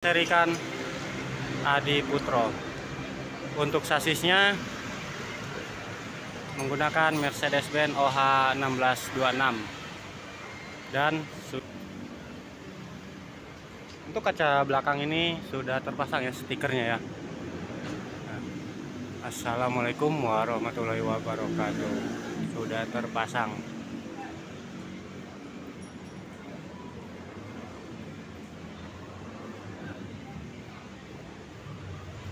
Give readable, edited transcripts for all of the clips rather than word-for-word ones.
Serikan Adi Putro. Untuk sasisnya menggunakan Mercedes-Benz OH 1626 dan untuk kaca belakang ini sudah terpasang ya stikernya ya. Assalamualaikum warahmatullahi wabarakatuh. Sudah terpasang.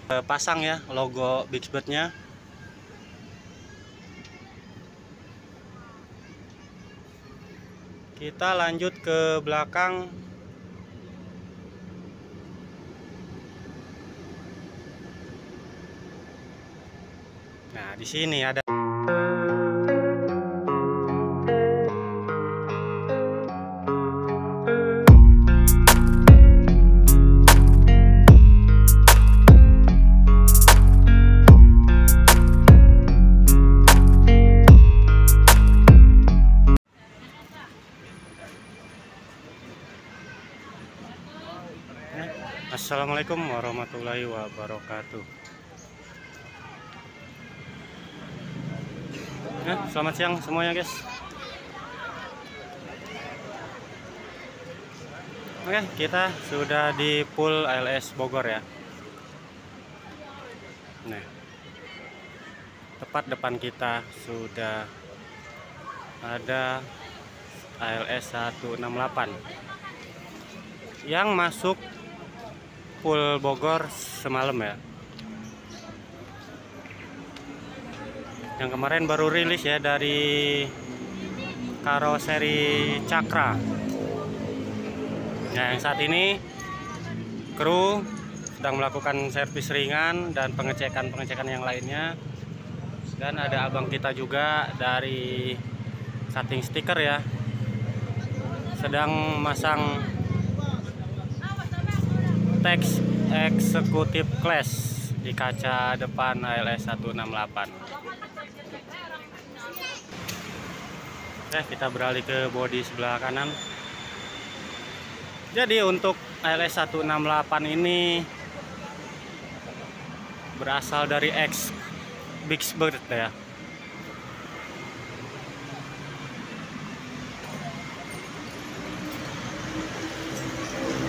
Pasang ya logo Bixbird-nya. Kita lanjut ke belakang. Nah, di sini ada Assalamualaikum warahmatullahi wabarakatuh. Selamat siang semuanya guys. Oke, kita sudah di Pool ALS Bogor ya. Nah, tepat depan kita sudah ada ALS 168 yang masuk Pool Bogor semalam ya. Yang kemarin baru rilis ya dari karoseri Cakra. Nah, yang saat ini kru sedang melakukan servis ringan dan pengecekan yang lainnya. Dan ada abang kita juga dari cutting stiker ya, sedang masang teks eksekutif class di kaca depan ALS 168. Kita beralih ke bodi sebelah kanan. Jadi untuk ALS 168 ini berasal dari X Bixbird ya.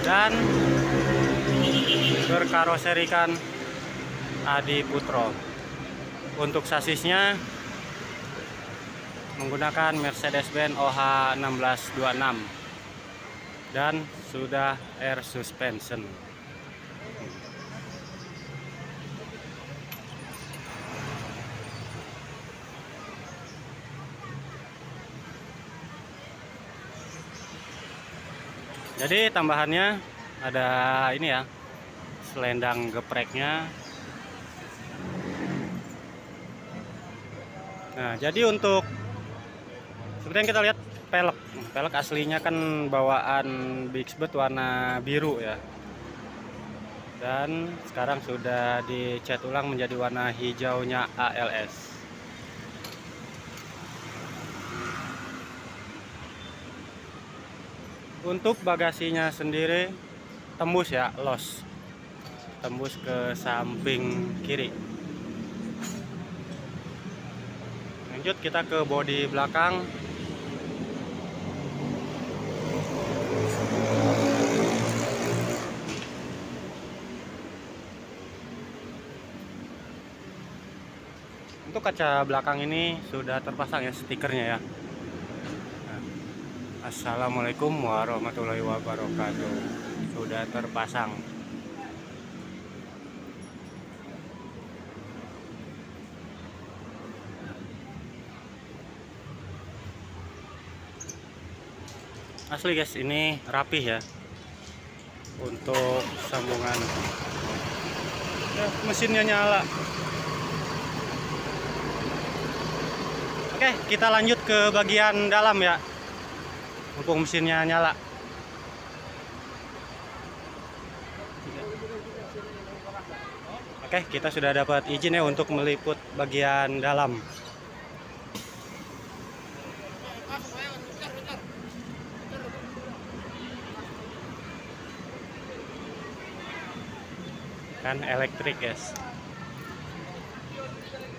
Dan berkaroserikan Adi Putro. Untuk sasisnya menggunakan Mercedes-Benz OH 1626 dan sudah air suspension. Jadi tambahannya ada ini ya, selendang gepreknya. Nah, jadi untuk seperti yang kita lihat pelek aslinya kan bawaan Bixbird warna biru ya, dan sekarang sudah dicat ulang menjadi warna hijaunya ALS. Untuk bagasinya sendiri tembus ya, los, tembus ke samping kiri. Lanjut kita ke bodi belakang. Untuk kaca belakang ini sudah terpasang ya stikernya ya. Assalamualaikum warahmatullahi wabarakatuh. Sudah terpasang. Asli guys, ini rapih ya. Untuk sambungan mesinnya nyala. Oke, kita lanjut ke bagian dalam ya. Mumpung mesinnya nyala. Oke, kita sudah dapat izin ya untuk meliput bagian dalam. kan elektrik guys.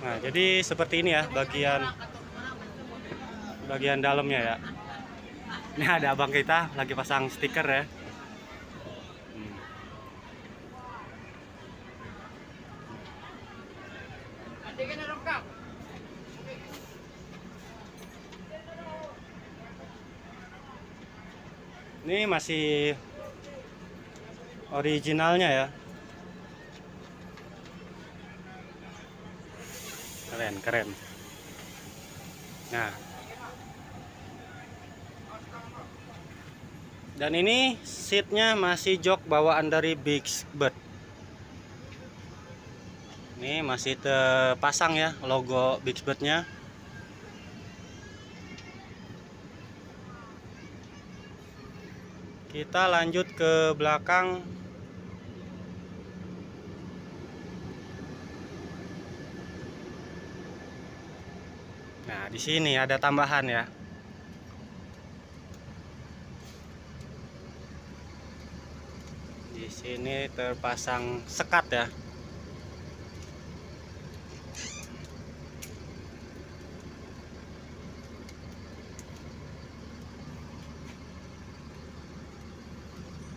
Nah jadi seperti ini ya bagian dalamnya ya. Ini ada abang kita lagi pasang stiker ya. Ini masih originalnya ya. Keren. Nah, dan ini seatnya masih jok bawaan dari Bixbird. Ini masih terpasang ya logo Bixbirdnya. Kita lanjut ke belakang. Nah, di sini ada tambahan ya. Di sini terpasang sekat ya.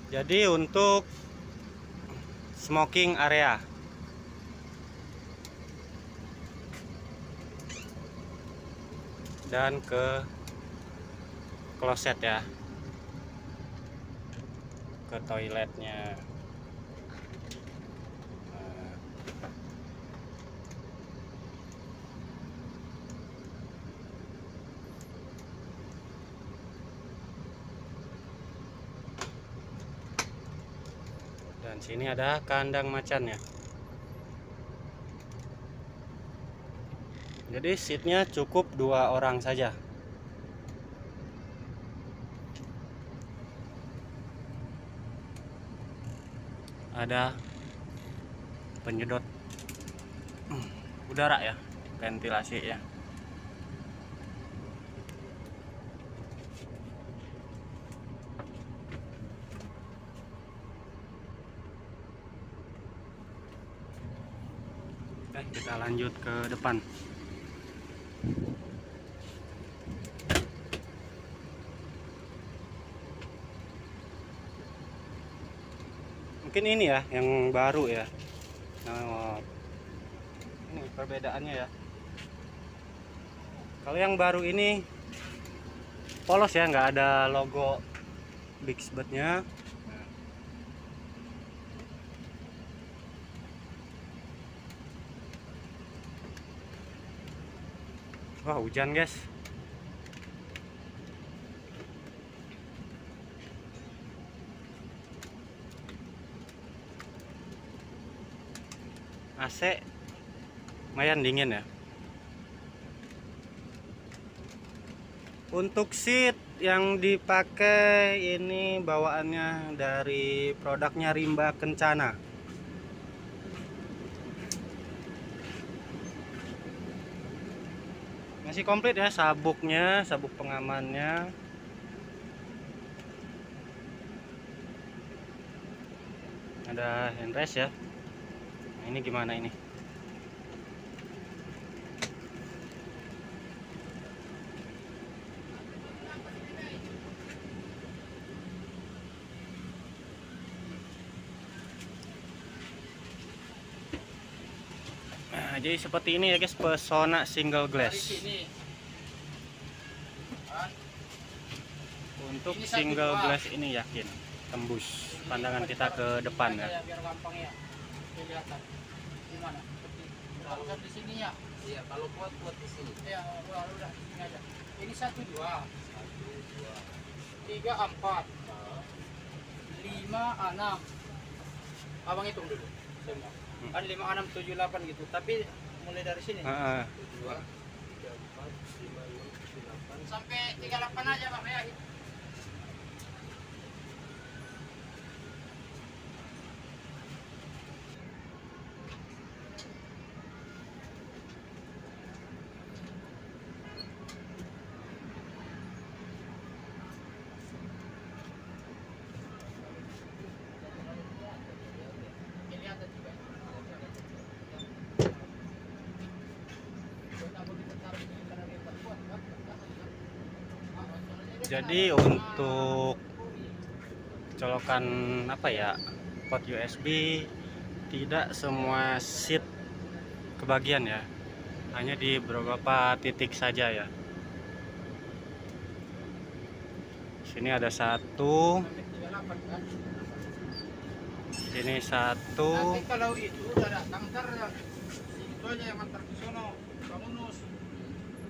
Jadi untuk smoking area. Dan ke kloset ya. Ke toiletnya. Dan sini ada kandang macannya. Jadi seatnya cukup 2 orang saja. Ada penyedot udara ya, ventilasi ya. Oke, kita lanjut ke depan. Mungkin ini ya yang baru ya. Nah, ini perbedaannya ya. Kalau yang baru ini polos ya, nggak ada logo Bixbirdnya. Wah, hujan guys. AC lumayan dingin ya. Untuk seat yang dipakai ini bawaannya dari produknya Rimba Kencana. Masih komplit ya sabuknya, sabuk pengamannya. Ada handrest ya. Nah, ini gimana ini? Nah, jadi seperti ini ya guys, Pesona single glass. Untuk single glass ini yakin tembus pandangan kita ke depan ya. Biar gampang ya kelihatan gimana. Kalau di sini ya. Iya, kalau buat di sini. Ya, udah ini aja. Ini 1 2 3 4 5 6. Abang hitung dulu semua. Kan 5 6 7 8 gitu. Tapi mulai dari sini. 2 3 4 5 6 7 8 sampai 38 aja Bang ya. Kelihatan juga. Jadi untuk colokan apa ya, port USB tidak semua seat kebagian ya, hanya di beberapa titik saja ya. Sini ada satu, ini satu. Nanti kalau itu udah datang ntar itu aja yang antar ke sono, Bang Unus.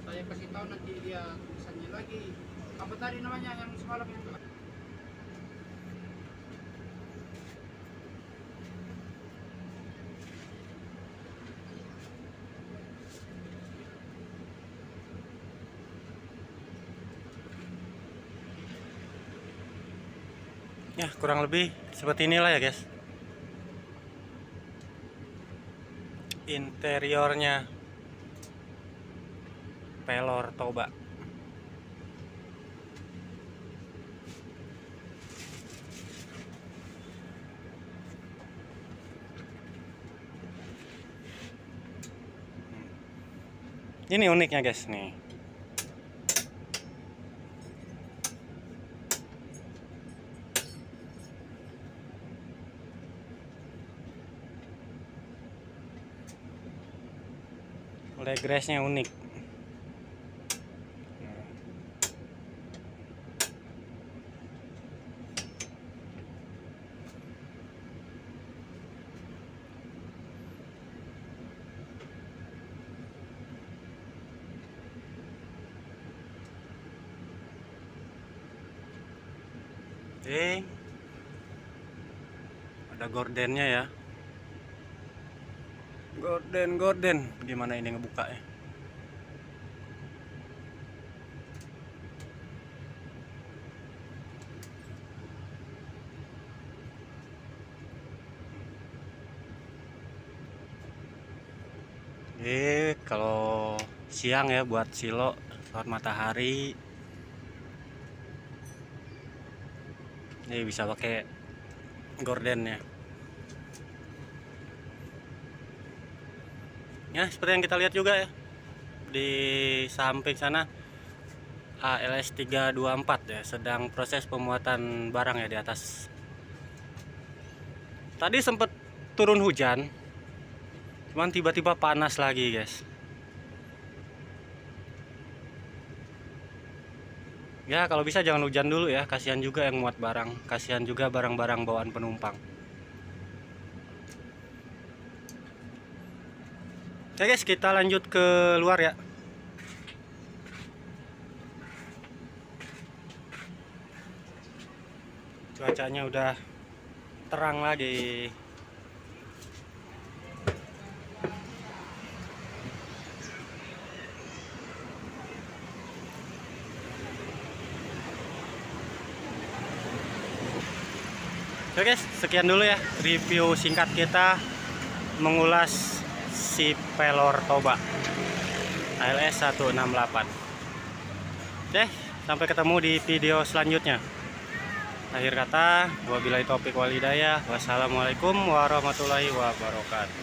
Saya kasih tahu nanti dia tulisannya lagi. Apa tadi namanya yang semalam itu? Ya kurang lebih seperti inilah ya guys interiornya pelor Toba. Ini uniknya guys nih. Legrassnya unik. Ada gordennya ya. Gorden. Gimana ini ngebuka ya? Kalau siang ya buat silo saat matahari. Ini bisa pakai gordennya. Ya seperti yang kita lihat juga ya di samping sana ALS 324 ya sedang proses pemuatan barang ya di atas. Tadi sempat turun hujan, cuman tiba-tiba panas lagi guys. Ya kalau bisa jangan hujan dulu ya, kasihan juga yang muat barang, kasihan juga barang-barang bawaan penumpang. Oke guys, kita lanjut ke luar ya. Cuacanya udah terang lagi. Oke guys, sekian dulu ya review singkat kita mengulas si pelor Toba ALS 168. Oke, sampai ketemu di video selanjutnya. Akhir kata, wabillahi taufiq wal hidayah. Wassalamualaikum warahmatullahi wabarakatuh.